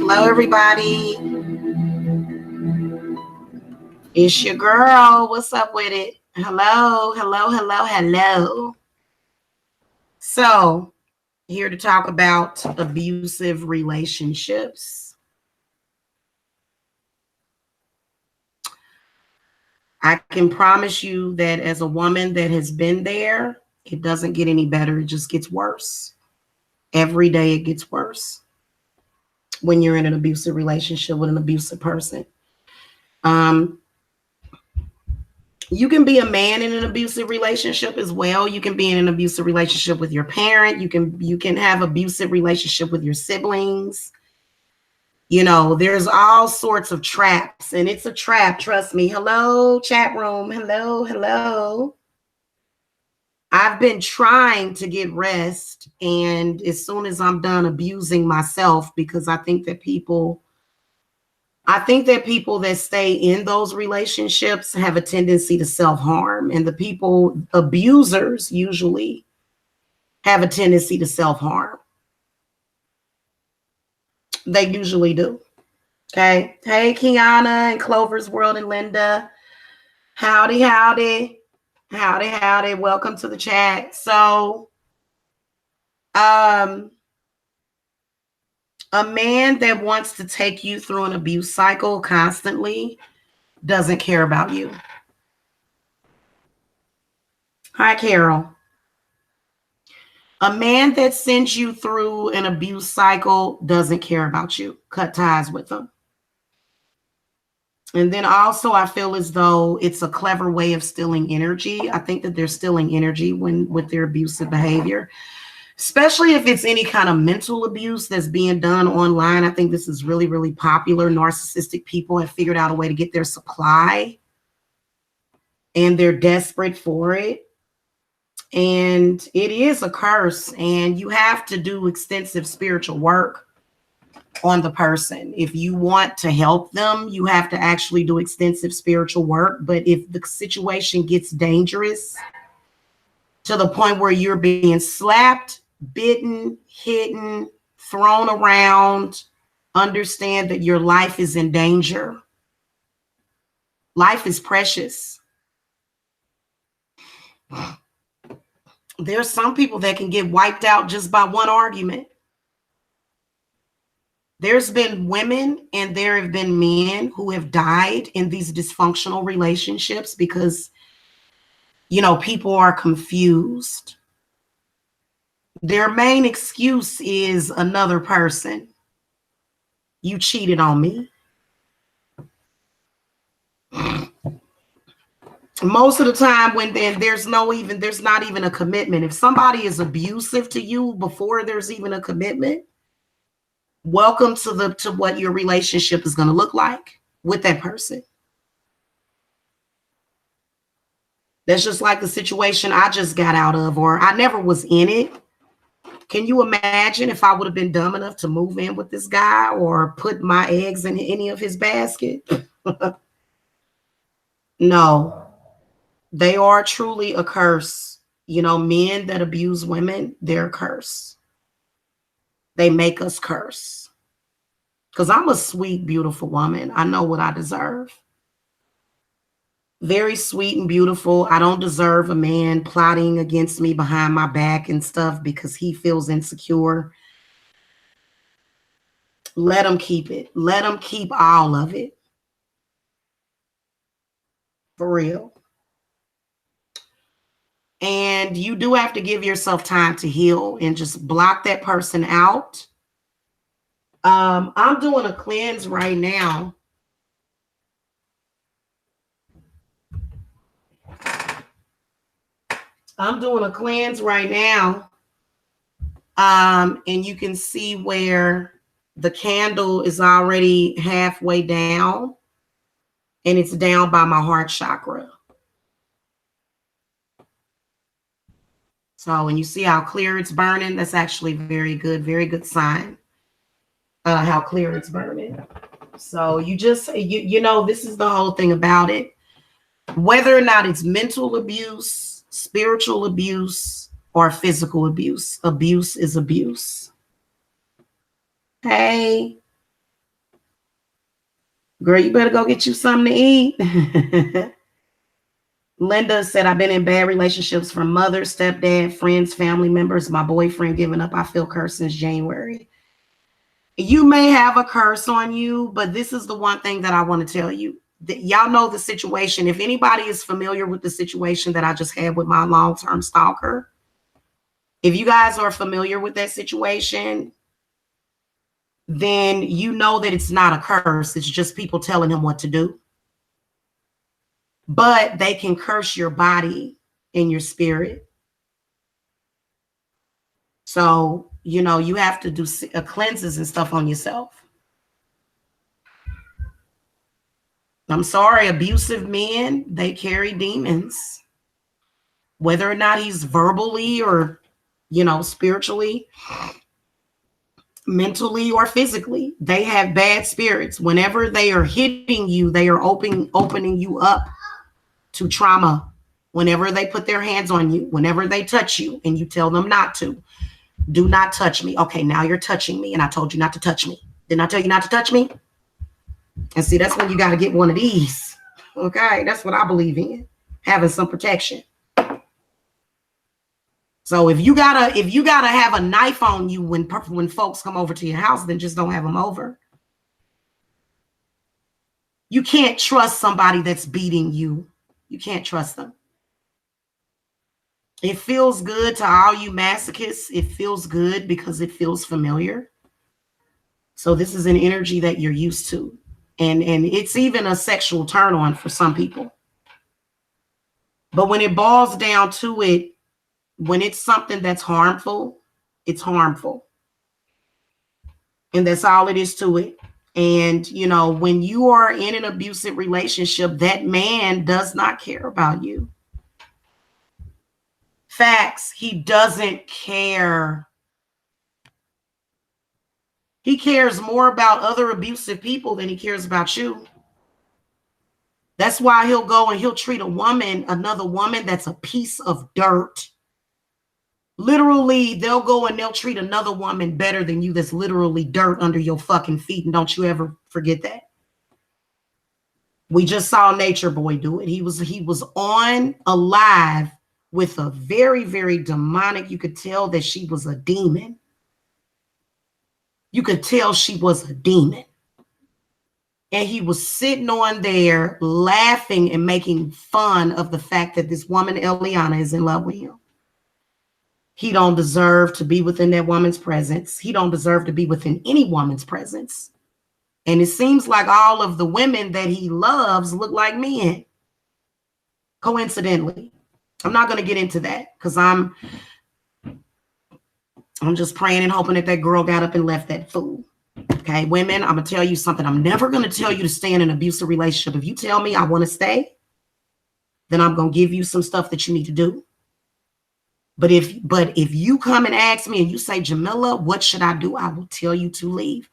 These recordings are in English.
Hello, everybody. It's your girl. What's up with it? Hello, hello, hello, hello. So, here to talk about abusive relationships. I can promise you that as a woman that has been there, it doesn't get any better. It just gets worse. Every day it gets worse when you're in an abusive relationship with an abusive person. You can be a man in an abusive relationship as well. You can be in an abusive relationship with your parent. You can have abusive relationship with your siblings. You know, there's all sorts of traps, and it's a trap, trust me. Hello, chat room. Hello, hello. I've been trying to get rest, and as soon as I'm done abusing myself, because I think that people that stay in those relationships have a tendency to self-harm, and the people, abusers, usually have a tendency to self-harm. They usually do. Okay. Hey, Kiana and Clover's World and Linda. Howdy, howdy. Howdy, howdy. Welcome to the chat. So, a man that wants to take you through an abuse cycle constantly doesn't care about you. Hi, Carol. A man that sends you through an abuse cycle doesn't care about you. Cut ties with them. And then also, I feel as though it's a clever way of stealing energy. I think that they're stealing energy with their abusive behavior, especially if it's any kind of mental abuse that's being done online. I think this is really, really popular. Narcissistic people have figured out a way to get their supply, and they're desperate for it. And it is a curse, and you have to do extensive spiritual work on the person. If you want to help them, you have to actually do extensive spiritual work. But if the situation gets dangerous to the point where you're being slapped, bitten, hidden, thrown around, understand that your life is in danger. Life is precious. There's some people that can get wiped out just by one argument. There's been women and there have been men who have died in these dysfunctional relationships because, you know, people are confused. Their main excuse is another person. You cheated on me. Most of the time when there's not even a commitment. If somebody is abusive to you before there's even a commitment, welcome to what your relationship is going to look like with that person. That's just like the situation I just got out of, or I never was in it. Can you imagine if I would have been dumb enough to move in with this guy or put my eggs in any of his basket? No, they are truly a curse. You know, men that abuse women, they're a curse. They make us curse. Because I'm a sweet, beautiful woman. I know what I deserve. Very sweet and beautiful. I don't deserve a man plotting against me behind my back and stuff because he feels insecure. Let him keep it. Let him keep all of it. For real. And you do have to give yourself time to heal and just block that person out. I'm doing a cleanse right now. I'm doing a cleanse right now. And you can see where the candle is already halfway down, and it's down by my heart chakra. So when you see how clear it's burning, that's actually very good sign. How clear it's burning. So you know, this is the whole thing about it. Whether or not it's mental abuse, spiritual abuse, or physical abuse, abuse is abuse. Hey, girl, you better go get you something to eat. Linda said, I've been in bad relationships from mother, stepdad, friends, family members, my boyfriend giving up. I feel cursed since January. You may have a curse on you, but this is the one thing that I want to tell you. That y'all know the situation. If anybody is familiar with the situation that I just had with my long-term stalker, if you guys are familiar with that situation, then you know that it's not a curse. It's just people telling him what to do. But they can curse your body and your spirit. So, you know, you have to do cleanses and stuff on yourself. I'm sorry, abusive men, they carry demons. Whether or not he's verbally or, you know, spiritually, mentally or physically, they have bad spirits. Whenever they are hitting you, they are opening you up to trauma. Whenever they put their hands on you, whenever they touch you and you tell them not to, do not touch me. Okay, now you're touching me and I told you not to touch me. Didn't I tell you not to touch me? And see, that's when you got to get one of these. Okay, that's what I believe in, having some protection. So if you gotta have a knife on you when folks come over to your house, then just don't have them over. You can't trust somebody that's beating you. You can't trust them. It feels good to all you masochists. It feels good because it feels familiar. So this is an energy that you're used to. And it's even a sexual turn on for some people. But when it boils down to it, when it's something that's harmful, it's harmful. And that's all it is to it. And, you know, when you are in an abusive relationship, that man does not care about you. Facts, he doesn't care. He cares more about other abusive people than he cares about you. That's why he'll go and he'll treat another woman that's a piece of dirt. Literally, they'll go and they'll treat another woman better than you that's literally dirt under your fucking feet. And don't you ever forget that. We just saw Nature Boy do it. He was on Alive with a very, very demonic. You could tell that she was a demon. You could tell she was a demon. And he was sitting on there laughing and making fun of the fact that this woman, Eliana, is in love with him. He don't deserve to be within that woman's presence. He don't deserve to be within any woman's presence. And it seems like all of the women that he loves look like men. Coincidentally. I'm not going to get into that because I'm just praying and hoping that that girl got up and left that fool. Okay, women, I'm going to tell you something. I'm never going to tell you to stay in an abusive relationship. If you tell me I want to stay, then I'm going to give you some stuff that you need to do. But if you come and ask me and you say, Jamila, what should I do? I will tell you to leave.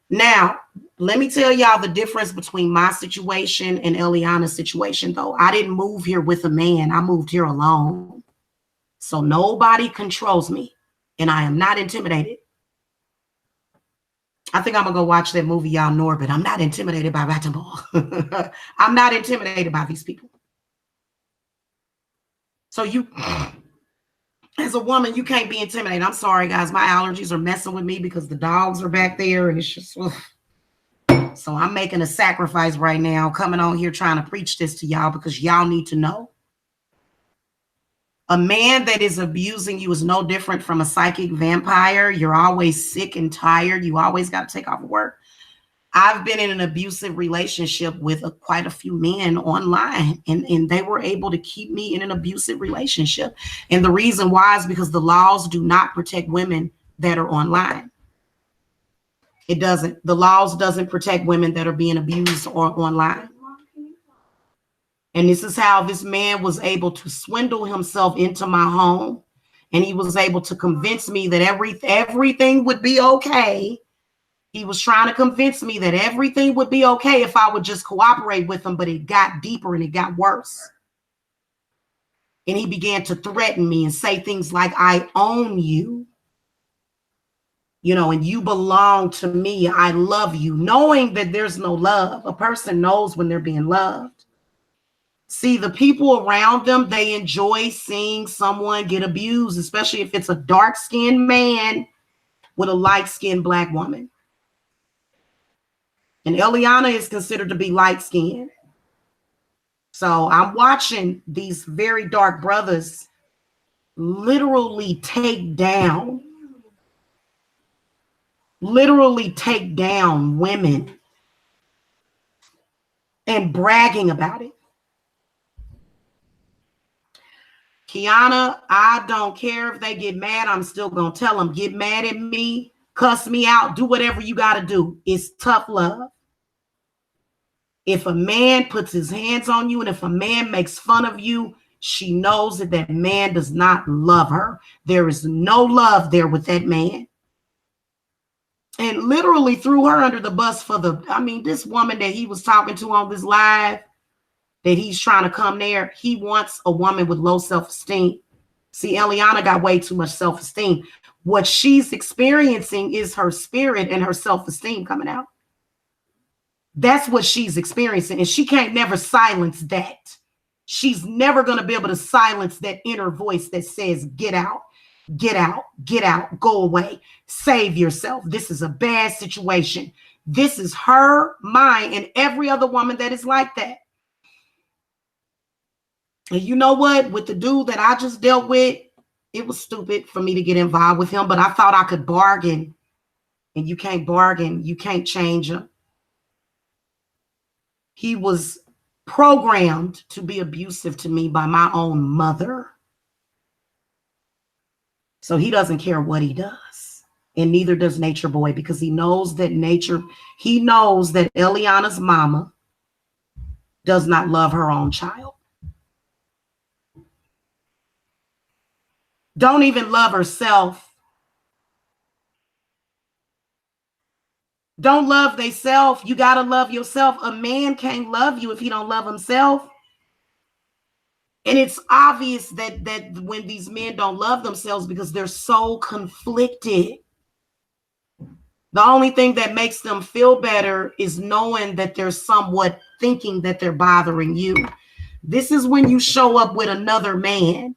Now, let me tell y'all the difference between my situation and Eliana's situation, though. I didn't move here with a man. I moved here alone. So nobody controls me, and I am not intimidated. I think I'm going to go watch that movie, y'all, Norbit. I'm not intimidated by Baltimore. I'm not intimidated by these people. So you, as a woman, you can't be intimidated. I'm sorry, guys. My allergies are messing with me because the dogs are back there, and it's just... Ugh. So I'm making a sacrifice right now, coming on here trying to preach this to y'all because y'all need to know. A man that is abusing you is no different from a psychic vampire. You're always sick and tired. You always got to take off work. I've been in an abusive relationship with quite a few men online, and they were able to keep me in an abusive relationship. And the reason why is because the laws do not protect women that are online. It doesn't. The laws doesn't protect women that are being abused or online. And this is how this man was able to swindle himself into my home. And he was able to convince me that everything would be okay. He was trying to convince me that everything would be okay if I would just cooperate with him, but it got deeper and it got worse. And he began to threaten me and say things like, I own you, and you belong to me. I love you, knowing that there's no love. A person knows when they're being loved. See, the people around them, they enjoy seeing someone get abused, especially if it's a dark-skinned man with a light-skinned black woman. And Eliana is considered to be light-skinned. So I'm watching these very dark brothers literally take down women and bragging about it. Kiana, I don't care if they get mad. I'm still going to tell them, get mad at me, cuss me out, do whatever you got to do. It's tough love. If a man puts his hands on you and if a man makes fun of you, she knows that that man does not love her. There is no love there with that man. And literally threw her under the bus for this woman that he was talking to on this live, that he's trying to come there. He wants a woman with low self-esteem. See, Eliana got way too much self-esteem. What she's experiencing is her spirit and her self-esteem coming out. That's what she's experiencing. And she can't never silence that. She's never going to be able to silence that inner voice that says, get out, get out, get out, go away, save yourself. This is a bad situation. This is her, mine, and every other woman that is like that. And you know what? With the dude that I just dealt with, it was stupid for me to get involved with him, but I thought I could bargain. And you can't bargain. You can't change him. He was programmed to be abusive to me by my own mother. So he doesn't care what he does. And neither does Nature Boy, because he knows that Eliana's mama does not love her own child. Don't even love herself. Don't love theyself. You got to love yourself. A man can't love you if he don't love himself. And it's obvious that when these men don't love themselves because they're so conflicted, the only thing that makes them feel better is knowing that they're somewhat thinking that they're bothering you. This is when you show up with another man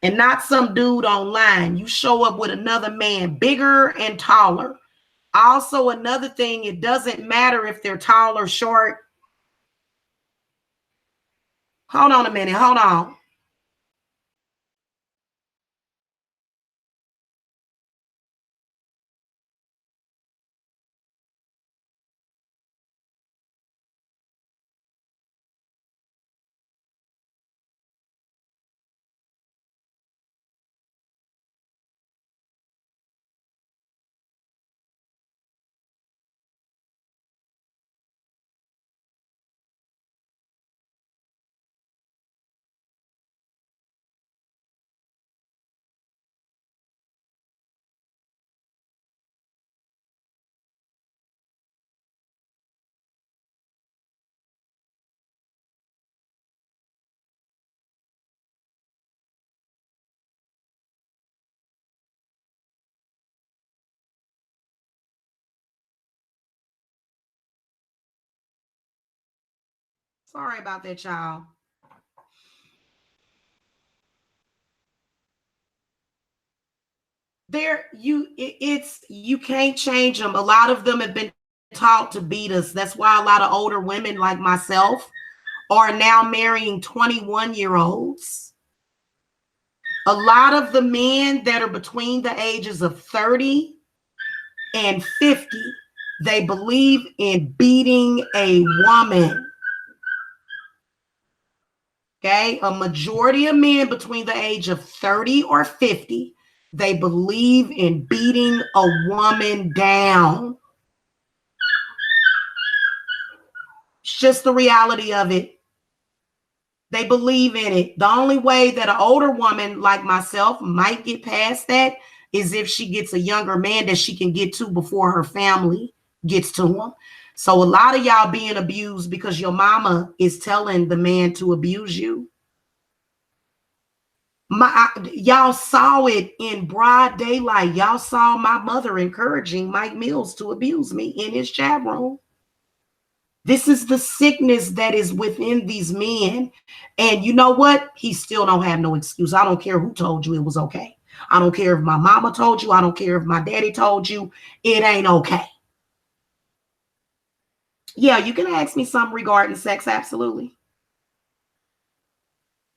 and not some dude online. You show up with another man, bigger and taller. Also, another thing, it doesn't matter if they're tall or short. Hold on a minute. Hold on. Sorry about that, y'all. You can't change them. A lot of them have been taught to beat us. That's why a lot of older women like myself are now marrying 21-year-olds. A lot of the men that are between the ages of 30 and 50, They believe in beating a woman. Okay, a majority of men between the age of 30 or 50, they believe in beating a woman down. It's just the reality of it. They believe in it. The only way that an older woman like myself might get past that is if she gets a younger man that she can get to before her family gets to him. So a lot of y'all being abused because your mama is telling the man to abuse you. Y'all saw it in broad daylight. Y'all saw my mother encouraging Mike Mills to abuse me in his chat room. This is the sickness that is within these men. And you know what? He still don't have no excuse. I don't care who told you it was okay. I don't care if my mama told you. I don't care if my daddy told you. It ain't okay. Yeah, you can ask me something regarding sex. Absolutely.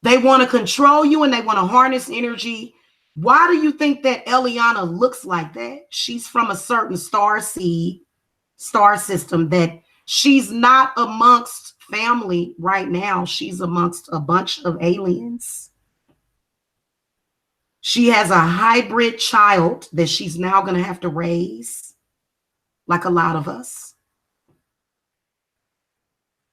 They want to control you and they want to harness energy. Why do you think that Eliana looks like that? She's from a certain star system that she's not amongst family right now. She's amongst a bunch of aliens. She has a hybrid child that she's now going to have to raise, like a lot of us.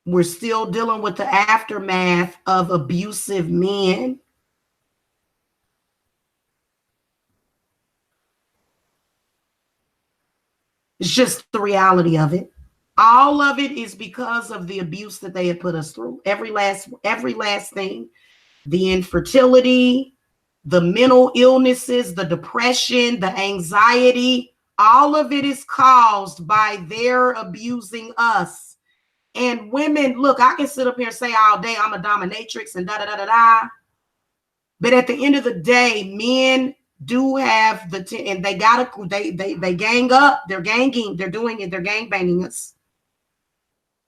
We're still dealing with the aftermath of abusive men. It's just the reality of it. All of it is because of the abuse that they have put us through. Every last thing, the infertility, the mental illnesses, the depression, the anxiety, all of it is caused by their abusing us. And women, look, I can sit up here and say all day I'm a dominatrix and da da da da da. But at the end of the day, men do have and they gang up. They're ganging. They're doing it. They're gang banging us.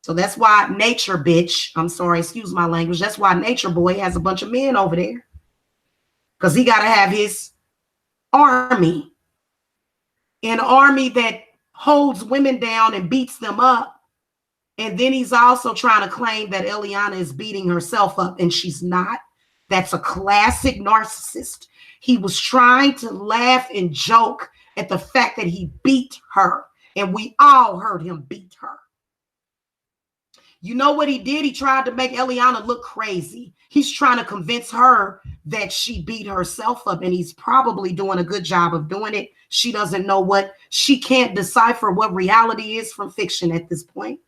So that's why nature, bitch. I'm sorry, excuse my language. That's why nature boy has a bunch of men over there. Because he got to have his army. An army that holds women down and beats them up. And then he's also trying to claim that Eliana is beating herself up, and she's not. That's a classic narcissist. He was trying to laugh and joke at the fact that he beat her, and we all heard him beat her. You know what he did? He tried to make Eliana look crazy. He's trying to convince her that she beat herself up, and he's probably doing a good job of doing it. She doesn't know she can't decipher what reality is from fiction at this point.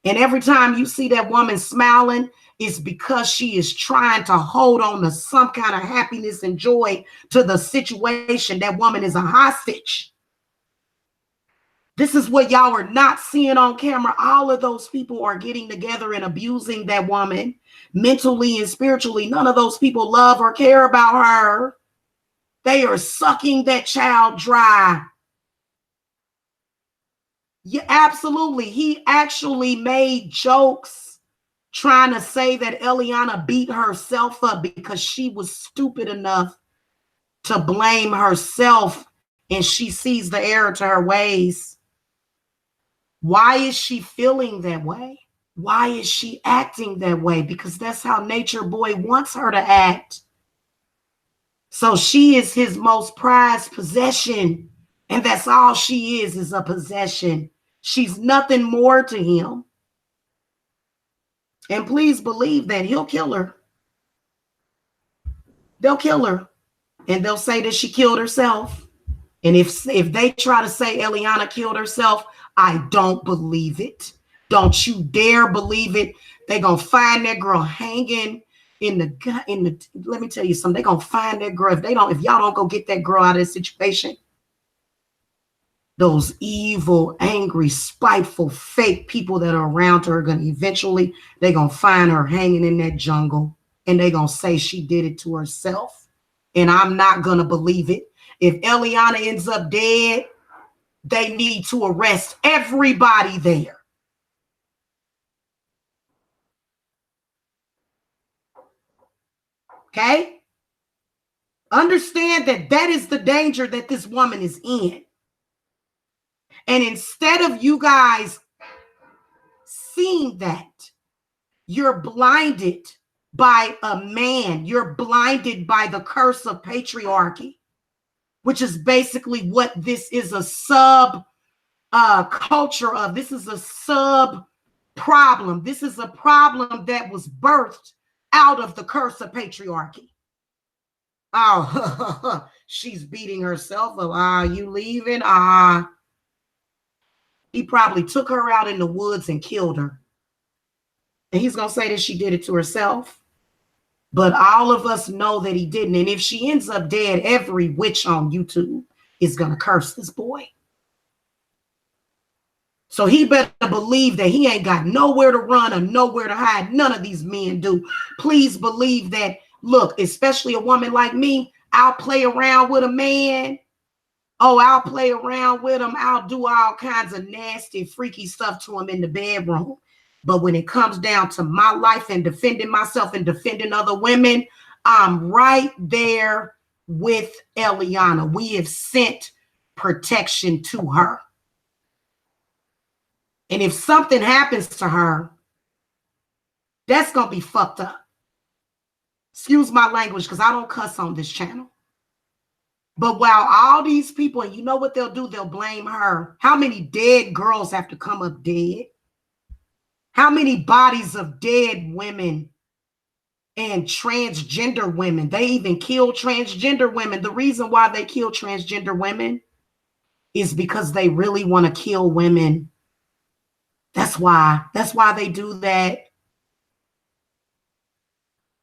And every time you see that woman smiling, it's because she is trying to hold on to some kind of happiness and joy to the situation. That woman is a hostage. This is what y'all are not seeing on camera. All of those people are getting together and abusing that woman mentally and spiritually. None of those people love or care about her. They are sucking that child dry. Yeah, absolutely. He actually made jokes trying to say that Eliana beat herself up because she was stupid enough to blame herself, and she sees the error to her ways. Why is she feeling that way? Why is she acting that way? Because that's how nature boy wants her to act. So she is his most prized possession. And that's all she is a possession. She's nothing more to him. And please believe that he'll kill her. They'll kill her. And they'll say that she killed herself. And if they try to say Eliana killed herself, I don't believe it. Don't you dare believe it. They're going to find that girl hanging in the, let me tell you something. They're going to find that girl. If y'all don't go get that girl out of this situation, those evil, angry, spiteful, fake people that are around her are going to eventually, they're going to find her hanging in that jungle, and they're going to say she did it to herself. And I'm not going to believe it. If Eliana ends up dead, they need to arrest everybody there. Okay? Understand that is the danger that this woman is in. And instead of you guys seeing that, you're blinded by a man. You're blinded by the curse of patriarchy, which is basically what this is a sub culture of. This is a sub problem. This is a problem that was birthed out of the curse of patriarchy. Oh, she's beating herself up. Ah, you leaving? Ah, he probably took her out in the woods and killed her. And he's going to say that she did it to herself. But all of us know that he didn't. And if she ends up dead, every witch on YouTube is going to curse this boy. So he better believe that he ain't got nowhere to run or nowhere to hide. None of these men do. Please believe that. Look, especially a woman like me, I'll play around with a man. Oh, I'll play around with him. I'll do all kinds of nasty, freaky stuff to him in the bedroom. But when it comes down to my life and defending myself and defending other women, I'm right there with Eliana. We have sent protection to her. And if something happens to her, that's going to be fucked up. Excuse my language, because I don't cuss on this channel. But while all these people, and you know what they'll do? They'll blame her. How many dead girls have to come up dead? How many bodies of dead women and transgender women? They even kill transgender women. The reason why they kill transgender women is because they really want to kill women. That's why they do that.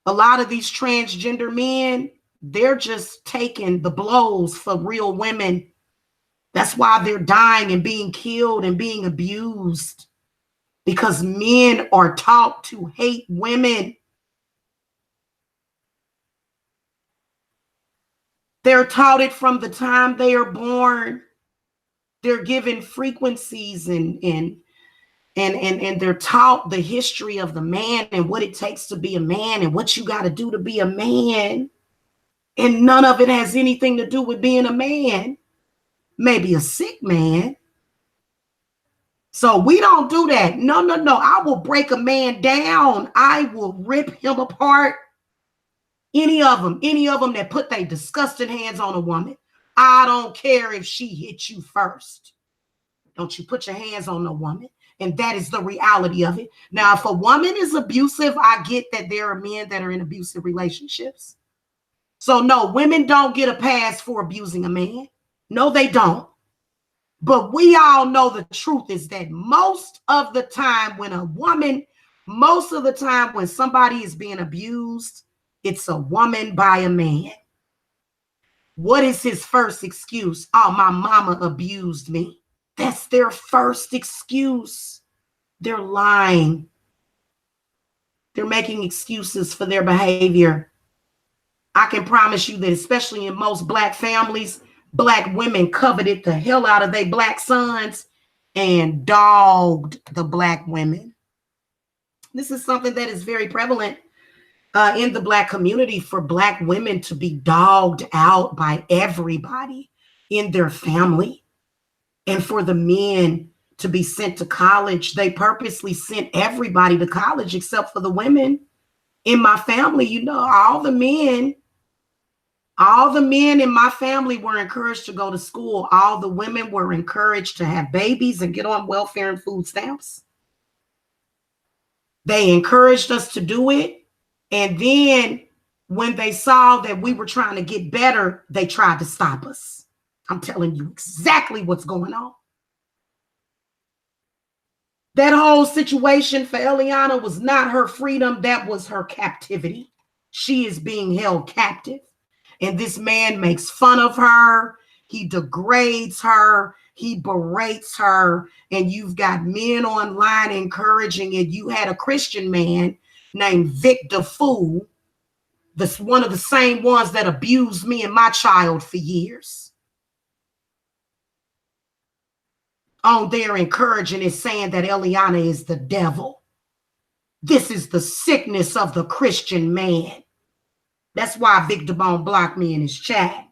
A lot of these transgender men, they're just taking the blows for real women. That's why they're dying and being killed and being abused, because men are taught to hate women. They're taught it from the time they are born. They're given frequencies and they're taught the history of the man and what it takes to be a man and what you got to do to be a man. And none of it has anything to do with being a man. Maybe a sick man. So we don't do that. No. I will break a man down. I will rip him apart. Any of them that put their disgusting hands on a woman. I don't care if she hit you first. Don't you put your hands on no woman. And that is the reality of it. Now, if a woman is abusive, I get that there are men that are in abusive relationships. So no, women don't get a pass for abusing a man. No, they don't. But we all know the truth is that most of the time when somebody is being abused, it's a woman by a man. What is his first excuse? Oh, my mama abused me. That's their first excuse. They're lying. They're making excuses for their behavior. I can promise you that, especially in most Black families, Black women coveted the hell out of their Black sons and dogged the Black women. This is something that is very prevalent in the Black community, for Black women to be dogged out by everybody in their family. And for the men to be sent to college, they purposely sent everybody to college except for the women. In my family, you know, all the men in my family were encouraged to go to school. All the women were encouraged to have babies and get on welfare and food stamps. They encouraged us to do it. And then when they saw that we were trying to get better, they tried to stop us. I'm telling you exactly what's going on. That whole situation for Eliana was not her freedom. That was her captivity. She is being held captive. And this man makes fun of her. He degrades her. He berates her. And you've got men online encouraging it. You had a Christian man named Victor Fool, one of the same ones that abused me and my child for years, on there encouraging it, saying that Eliana is the devil. This is the sickness of the Christian man. That's why Victor Bone blocked me in his chat,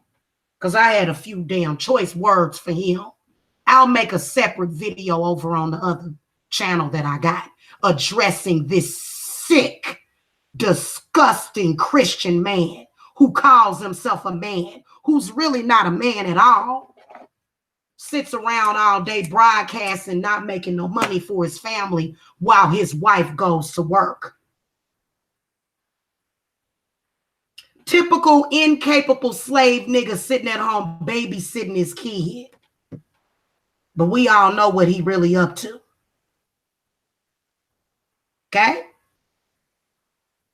because I had a few damn choice words for him. I'll make a separate video over on the other channel that I got addressing this sick, disgusting Christian man who calls himself a man, who's really not a man at all. Sits around all day broadcasting, not making no money for his family while his wife goes to work. Typical incapable slave nigga sitting at home babysitting his kid. But we all know what he really up to. Okay?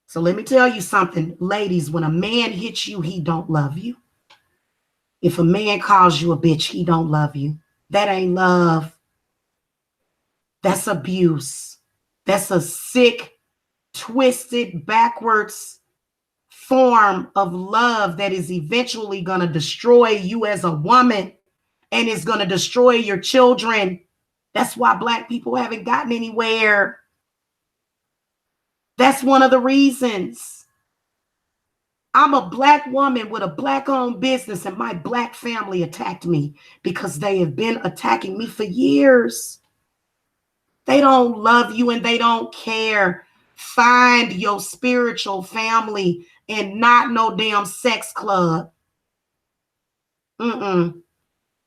So let me tell you something, ladies, when a man hits you, he don't love you. If a man calls you a bitch, he don't love you. That ain't love. That's abuse. That's a sick, twisted, backwards form of love that is eventually going to destroy you as a woman and is going to destroy your children. That's why Black people haven't gotten anywhere. That's one of the reasons. I'm a Black woman with a Black-owned business, and my Black family attacked me because they have been attacking me for years. They don't love you and they don't care. Find your spiritual family and not no damn sex club.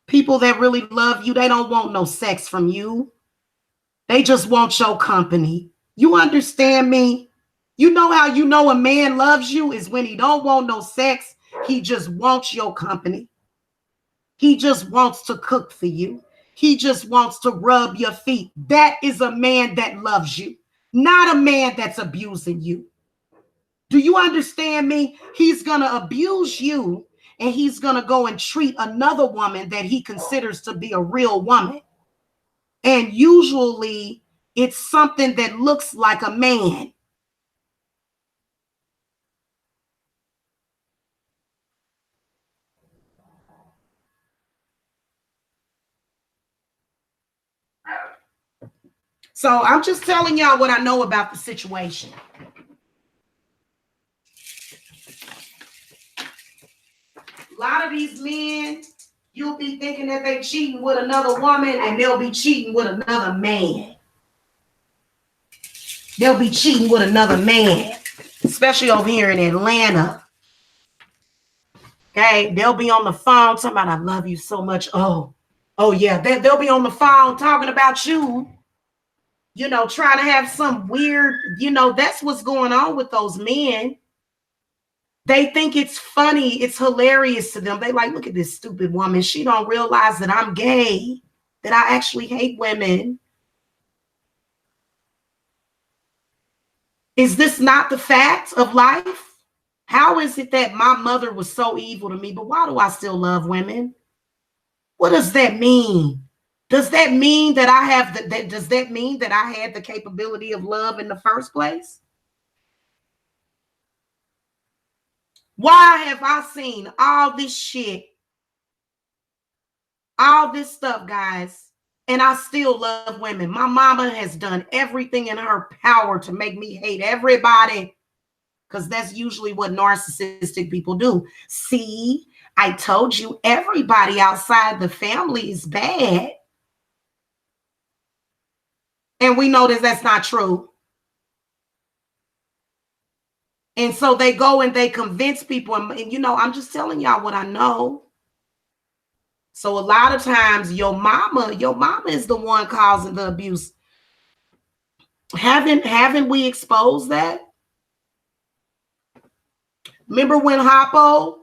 People that really love you, they don't want no sex from you. They just want your company. You understand me? You know how you know a man loves you is when he don't want no sex. He just wants your company. He just wants to cook for you. He just wants to rub your feet. That is a man that loves you, not a man that's abusing you. Do you understand me? He's going to abuse you and he's going to go and treat another woman that he considers to be a real woman. And usually it's something that looks like a man. So I'm just telling y'all what I know about the situation. A lot of these men, you'll be thinking that they're cheating with another woman and they'll be cheating with another man. They'll be cheating with another man, especially over here in Atlanta. Okay, they'll be on the phone talking about, I love you so much. Oh yeah, they'll be on the phone talking about you, you know, trying to have some weird, you know, that's what's going on with those men. They think it's funny, it's hilarious to them. They like, look at this stupid woman. She don't realize that I'm gay, that I actually hate women. Is this not the fact of life? How is it that my mother was so evil to me, but why do I still love women? What does that mean? Does that mean that I have does that mean that I had the capability of love in the first place? Why have I seen all this shit, all this stuff, guys, and I still love women? My mama has done everything in her power to make me hate everybody, because that's usually what narcissistic people do. See, I told you, everybody outside the family is bad. And we know that that's not true. And so they go and they convince people. And you know, I'm just telling y'all what I know. So a lot of times your mama is the one causing the abuse. Haven't we exposed that? Remember when Hoppo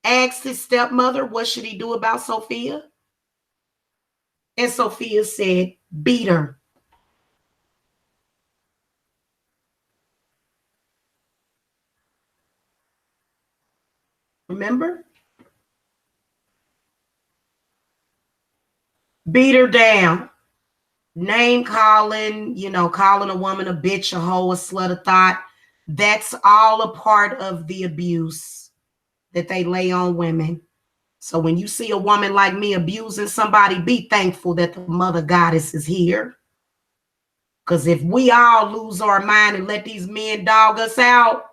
asked his stepmother, what should he do about Sophia? And Sophia said, beat her. Remember? Beat her down. Name calling, you know, calling a woman a bitch, a hoe, a slut, a thought. That's all a part of the abuse that they lay on women. So when you see a woman like me abusing somebody, be thankful that the mother goddess is here. Because if we all lose our mind and let these men dog us out,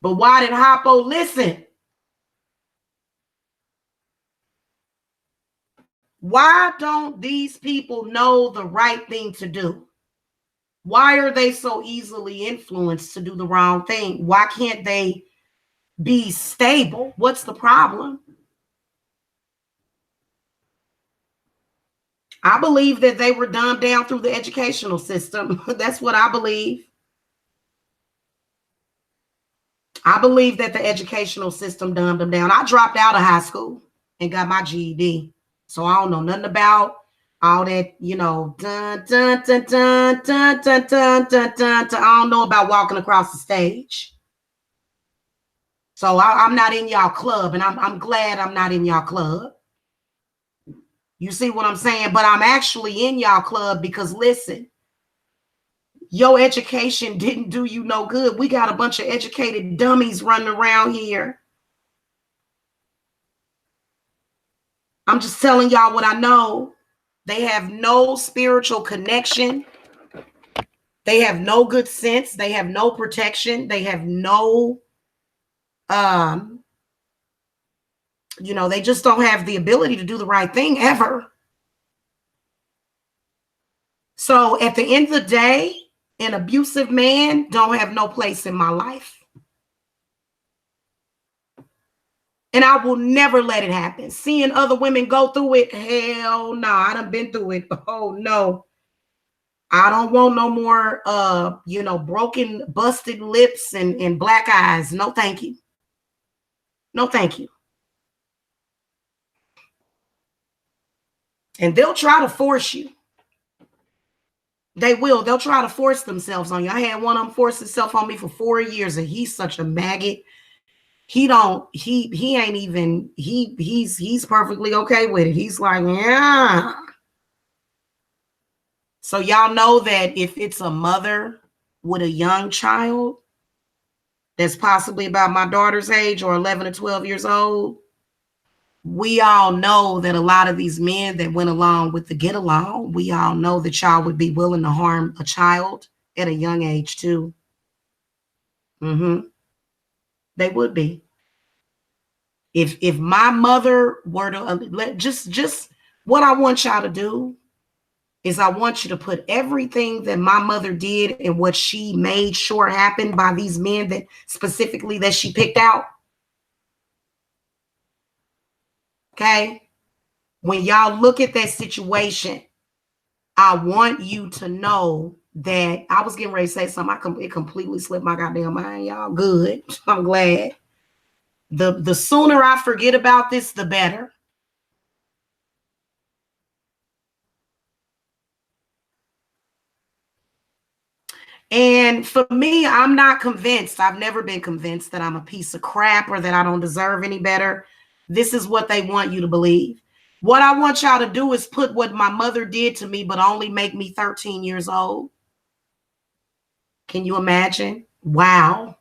But why did Hoppo listen? Why don't these people know the right thing to do? Why are they so easily influenced to do the wrong thing? Why can't they be stable? What's the problem? I believe that they were dumbed down through the educational system. That's what I believe. I believe that the educational system dumbed them down. I dropped out of high school and got my GED. So I don't know nothing about all that, dun, dun, dun, dun, dun, dun, dun, dun, dun, dun. I don't know about walking across the stage. So I'm not in y'all club, and I'm glad I'm not in y'all club. You see what I'm saying? But I'm actually in y'all club because, listen, your education didn't do you no good. We got a bunch of educated dummies running around here. I'm just telling y'all what I know. They have no spiritual connection. They have no good sense. They have no protection. They have no, they just don't have the ability to do the right thing ever. So at the end of the day, an abusive man don't have no place in my life. And I will never let it happen. Seeing other women go through it, hell no, I done been through it. Oh no. I don't want no more broken, busted lips and black eyes. No, thank you. No, thank you. And they'll try to force you. They will. They'll try to force themselves on you. I had one of them force himself on me for 4 years, and he's such a maggot. He's perfectly okay with it. He's like, yeah. So y'all know that if it's a mother with a young child that's possibly about my daughter's age or 11 or 12 years old, we all know that a lot of these men that went along with the get along, we all know that y'all would be willing to harm a child at a young age too. They would be. If my mother were to just what I want y'all to do is I want you to put everything that my mother did and what she made sure happened by these men that specifically that she picked out. Okay. When y'all look at that situation, I want you to know that I was getting ready to say something. It completely slipped my goddamn mind. Y'all good. I'm glad. The sooner I forget about this, the better. And for me, I'm not convinced. I've never been convinced that I'm a piece of crap or that I don't deserve any better. This is what they want you to believe. What I want y'all to do is put what my mother did to me, but only make me 13 years old. Can you imagine? Wow.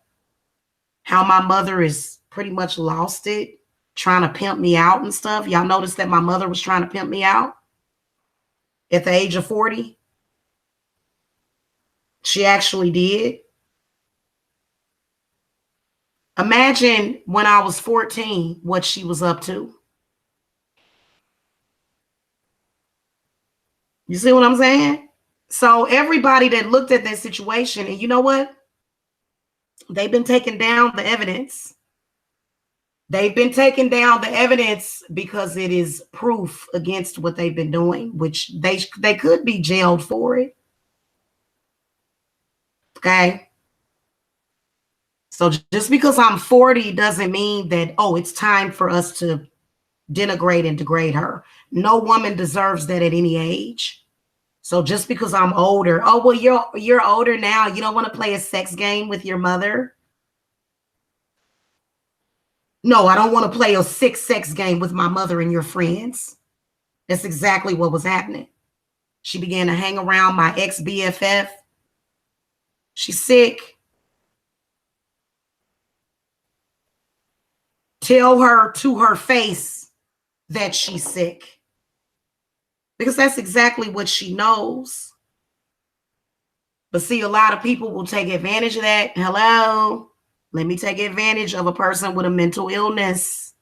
How my mother is pretty much lost it, trying to pimp me out and stuff. Y'all notice that my mother was trying to pimp me out at the age of 40? She actually did. Imagine when I was 14, what she was up to. You see what I'm saying? So everybody that looked at that situation, and you know what? They've been taking down the evidence. They've been taking down the evidence because it is proof against what they've been doing, which they could be jailed for it. Okay. So just because I'm 40 doesn't mean that, oh, it's time for us to denigrate and degrade her. No woman deserves that at any age. So just because I'm older, oh, well, you're older now. You don't want to play a sex game with your mother? No, I don't want to play a sex game with my mother and your friends. That's exactly what was happening. She began to hang around my ex-BFF. She's sick. Tell her to her face that she's sick. Because that's exactly what she knows. But see, a lot of people will take advantage of that. Hello? Let me take advantage of a person with a mental illness.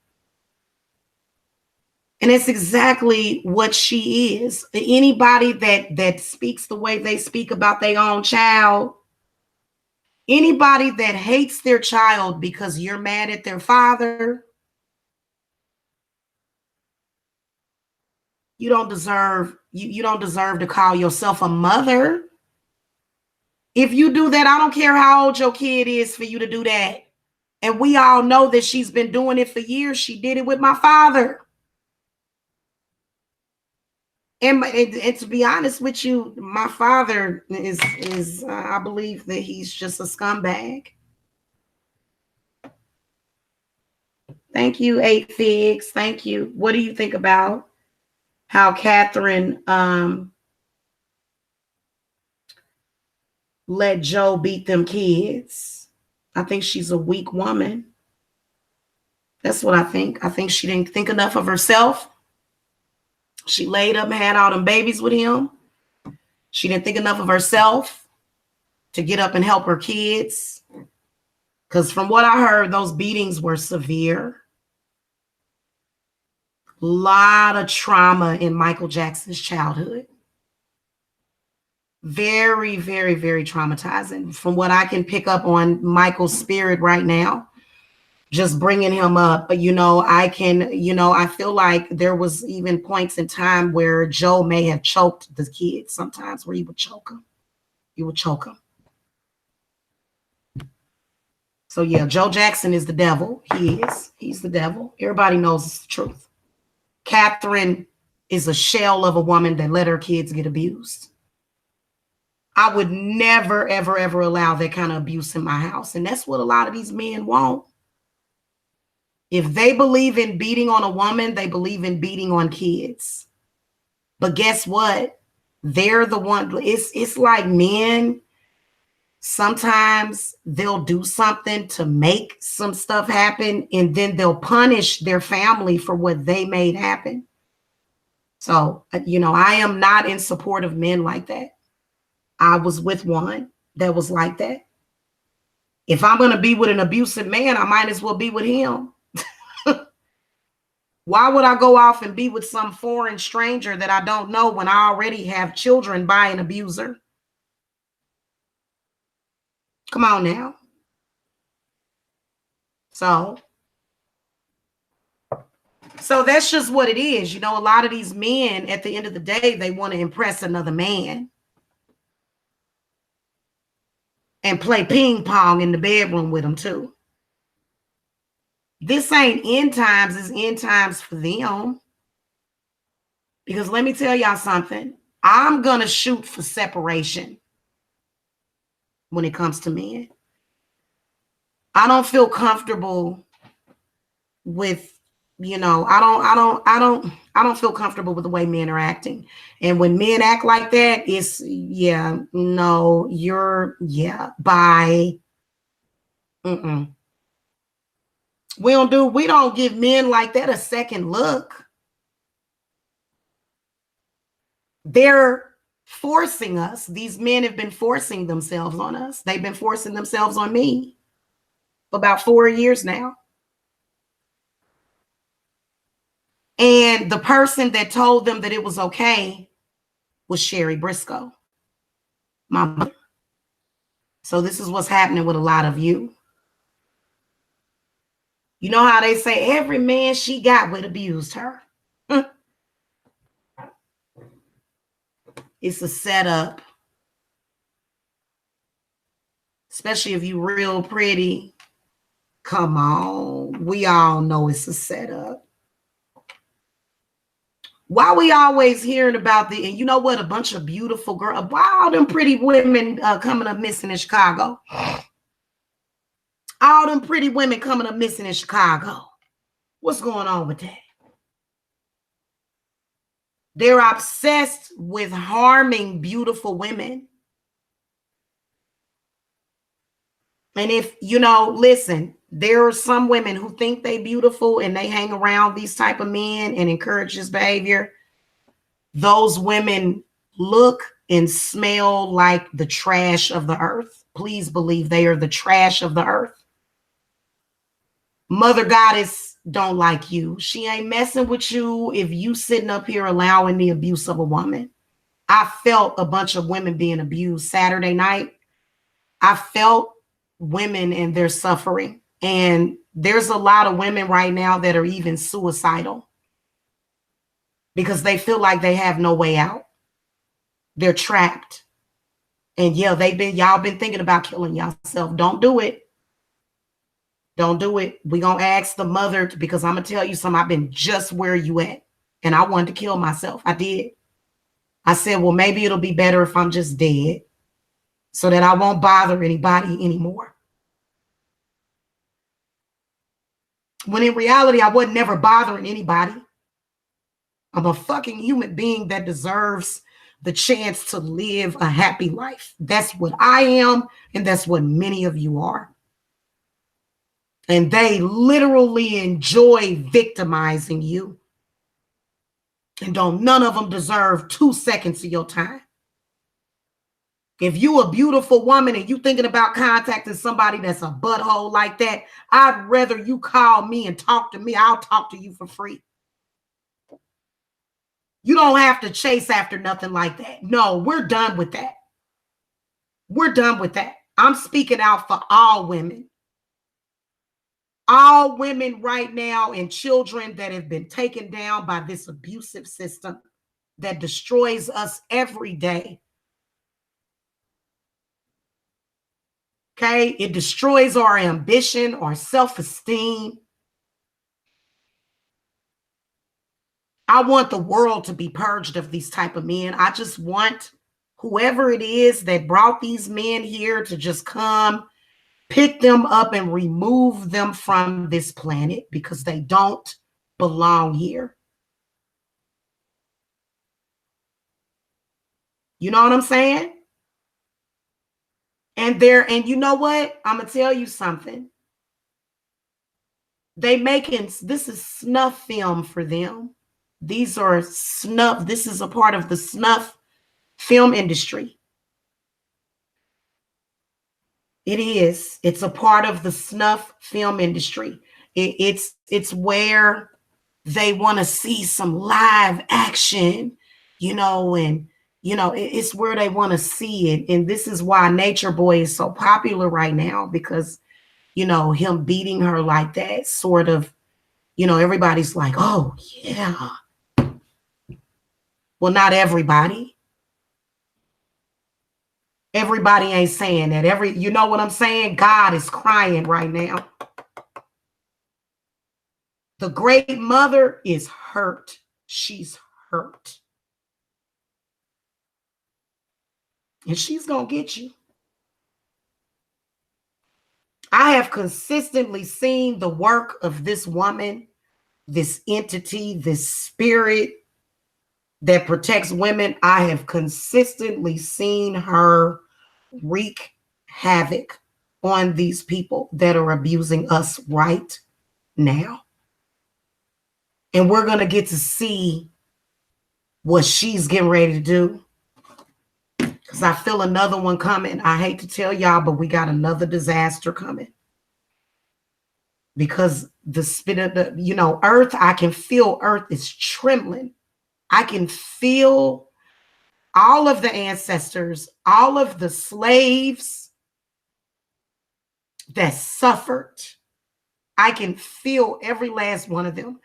And it's exactly what she is. Anybody that speaks the way they speak about their own child, anybody that hates their child because you're mad at their father, you don't deserve to call yourself a mother. If you do that, I don't care how old your kid is for you to do that. And we all know that she's been doing it for years. She did it with my father. And to be honest with you, my father is I believe that he's just a scumbag. Thank you, 8 Figs. Thank you. What do you think about how Catherine let Joe beat them kids? I think she's a weak woman. That's what I think. I think she didn't think enough of herself. She laid up and had all them babies with him. She didn't think enough of herself to get up and help her kids. Because from what I heard, those beatings were severe. A lot of trauma in Michael Jackson's childhood. Very, very, very traumatizing. From what I can pick up on Michael's spirit right now, just bringing him up. But, I feel like there was even points in time where Joe may have choked the kids sometimes, where he would choke them. He would choke them. So, yeah, Joe Jackson is the devil. He is. He's the devil. Everybody knows it's the truth. Catherine is a shell of a woman that let her kids get abused. I would never, ever, ever allow that kind of abuse in my house. And that's what a lot of these men want. If they believe in beating on a woman, they believe in beating on kids. But guess what? They're the one. It's like men. Sometimes they'll do something to make some stuff happen, and then they'll punish their family for what they made happen. So, I am not in support of men like that. I was with one that was like that. If I'm going to be with an abusive man, I might as well be with him. Why would I go off and be with some foreign stranger that I don't know when I already have children by an abuser? Come on now. So that's just what it is. A lot of these men, at the end of the day, they want to impress another man and play ping pong in the bedroom with them too. This ain't end times, it's end times for them. Because let me tell y'all something. I'm going to shoot for separation when it comes to men. I don't feel comfortable with, I don't feel comfortable with the way men are acting. And when men act like that, it's, bye. We don't give men like that a second look. They're forcing us. These men have been forcing themselves on us. They've been forcing themselves on me for about 4 years now. And the person that told them that it was okay was Sherry Briscoe, my mother. So this is what's happening with a lot of you. You know how they say every man she got with abused her. It's a setup. Especially if you real pretty. Come on. We all know it's a setup. Why we always hearing about and you know what? A bunch of beautiful girls. Why all them pretty women coming up missing in Chicago? All them pretty women coming up missing in Chicago. What's going on with that? They're obsessed with harming beautiful women. And if, listen, there are some women who think they beautiful and they hang around these type of men and encourage this behavior. Those women look and smell like the trash of the earth. Please believe they are the trash of the earth. Mother Goddess don't like you. She ain't messing with you if you sitting up here allowing the abuse of a woman. I felt a bunch of women being abused Saturday night. I felt women and their suffering. And there's a lot of women right now that are even suicidal because they feel like they have no way out. They're trapped. And yeah, y'all been thinking about killing yourself. Don't do it. Don't do it. We gonna ask the mother, because I'm gonna tell you something. I've been just where you at. And I wanted to kill myself. I did. I said, well, maybe it'll be better if I'm just dead so that I won't bother anybody anymore. When in reality, I wasn't never bothering anybody. I'm a fucking human being that deserves the chance to live a happy life. That's what I am, and that's what many of you are. And they literally enjoy victimizing you. And none of them deserve 2 seconds of your time. If you a beautiful woman and you thinking about contacting somebody that's a butthole like that, I'd rather you call me and talk to me. I'll talk to you for free. You don't have to chase after nothing like that. No, we're done with that. We're done with that. I'm speaking out for all women. All women right now and children that have been taken down by this abusive system that destroys us every day. Okay? It destroys our ambition, our self-esteem. I want the world to be purged of these type of men. I just want whoever it is that brought these men here to just come, pick them up and remove them from this planet because they don't belong here. You know what I'm saying? And you know what? I'm going to tell you something. This is snuff film for them. These are snuff. This is a part of the snuff film industry. It is. It's a part of the snuff film industry. It's where they want to see some live action, and it's where they want to see it. And this is why Nature Boy is so popular right now, because him beating her like that sort of, everybody's like, oh yeah. Well, not everybody. Everybody ain't saying that. You know what I'm saying? God is crying right now. The great mother is hurt. She's hurt. And she's going to get you. I have consistently seen the work of this woman, this entity, this spirit that protects women. I have consistently seen her wreak havoc on these people that are abusing us right now. And we're going to get to see what she's getting ready to do. Because I feel another one coming. I hate to tell y'all, but we got another disaster coming. Because the spit of the, earth, I can feel earth is trembling. I can feel all of the ancestors, all of the slaves that suffered. I can feel every last one of them.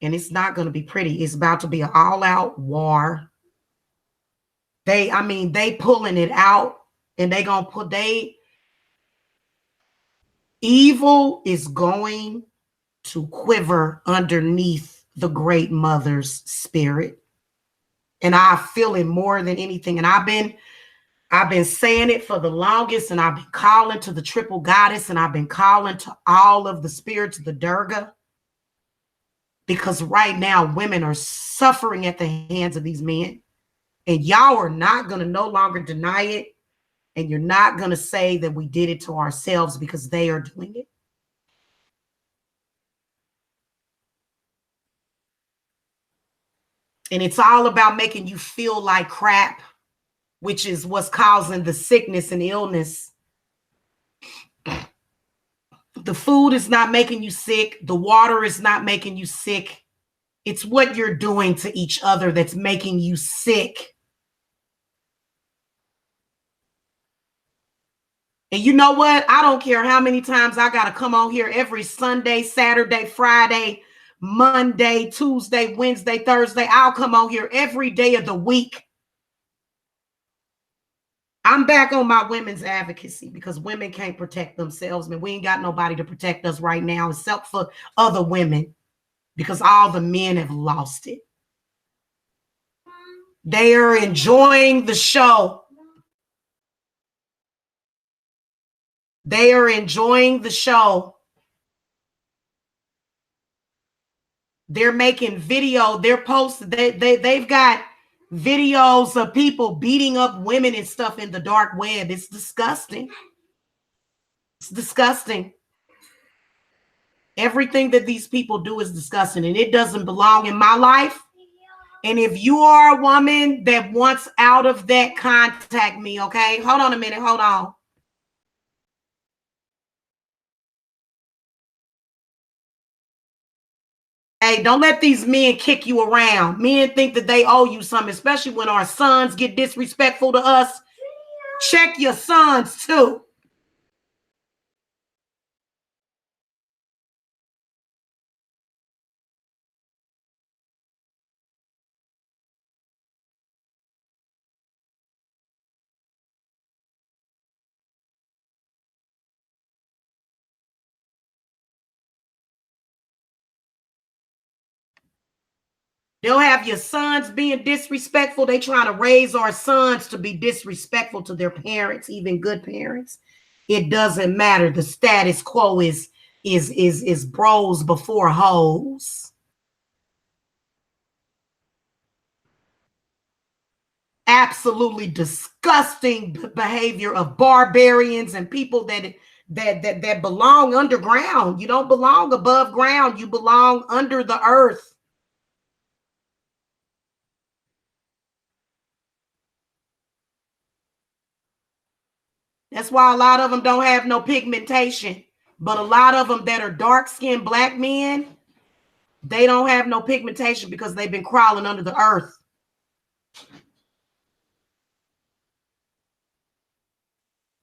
And it's not going to be pretty. It's about to be an all-out war. They pulling it out, and evil is going to quiver underneath the great mother's spirit. And I feel it more than anything. And I've been saying it for the longest, and I've been calling to the triple goddess, and I've been calling to all of the spirits of the Durga. Because right now, women are suffering at the hands of these men. And y'all are not going to no longer deny it. And you're not going to say that we did it to ourselves, because they are doing it. And it's all about making you feel like crap, which is what's causing the sickness and illness. The food is not making you sick. The water is not making you sick. It's what you're doing to each other that's making you sick. And you know what? I don't care how many times I got to come on here every Sunday, Saturday, Friday, Monday, Tuesday, Wednesday, Thursday. I'll come on here every day of the week. I'm back on my women's advocacy because women can't protect themselves. Man, we ain't got nobody to protect us right now except for other women because all the men have lost it. They are enjoying the show. They are enjoying the show. They're making video. They're posting. They've got videos of people beating up women and stuff in the dark web. It's disgusting. It's disgusting. Everything that these people do is disgusting, and it doesn't belong in my life. And if you are a woman that wants out of that, contact me, okay? Hold on a minute. Hold on. Hey, don't let these men kick you around. Men think that they owe you something, especially when our sons get disrespectful to us. Check your sons, too. They'll have your sons being disrespectful. They trying to raise our sons to be disrespectful to their parents, even good parents. It doesn't matter. The status quo is bros before hoes. Absolutely disgusting behavior of barbarians and people that belong underground. You don't belong above ground. You belong under the earth. That's why a lot of them don't have no pigmentation. But a lot of them that are dark-skinned black men, they don't have no pigmentation because they've been crawling under the earth.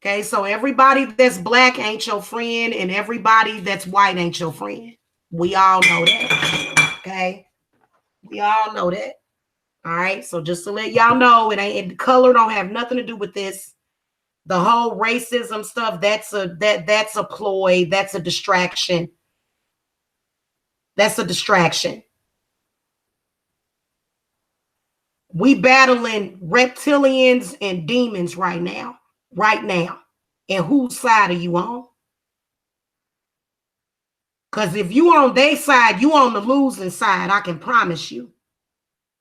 Okay, so everybody that's black ain't your friend, and everybody that's white ain't your friend. We all know that. Okay, we all know that. All right, so just to let y'all know, it ain't, color don't have nothing to do with this. The whole racism stuff, that's a ploy, that's a distraction. That's a distraction. We battling reptilians and demons right now. Right now. And whose side are you on? Because if you on their side, you on the losing side, I can promise you.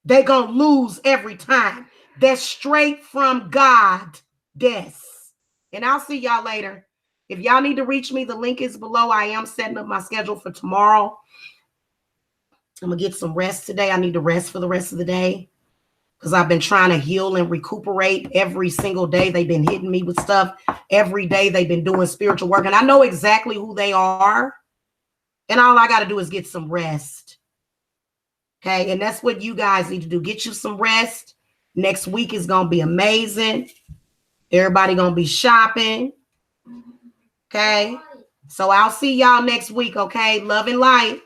They gonna lose every time. That's straight from God. Yes. And I'll see y'all later. If y'all need to reach me, the link is below. I am setting up my schedule for tomorrow. I'm gonna get some rest today. I need to rest for the rest of the day because I've been trying to heal and recuperate every single day. They've been hitting me with stuff every day. They've been doing spiritual work, and I know exactly who they are. And all I got to do is get some rest. Okay. And that's what you guys need to do. Get you some rest. Next week is going to be amazing. Everybody going to be shopping. Okay. So I'll see y'all next week. Okay. Love and light.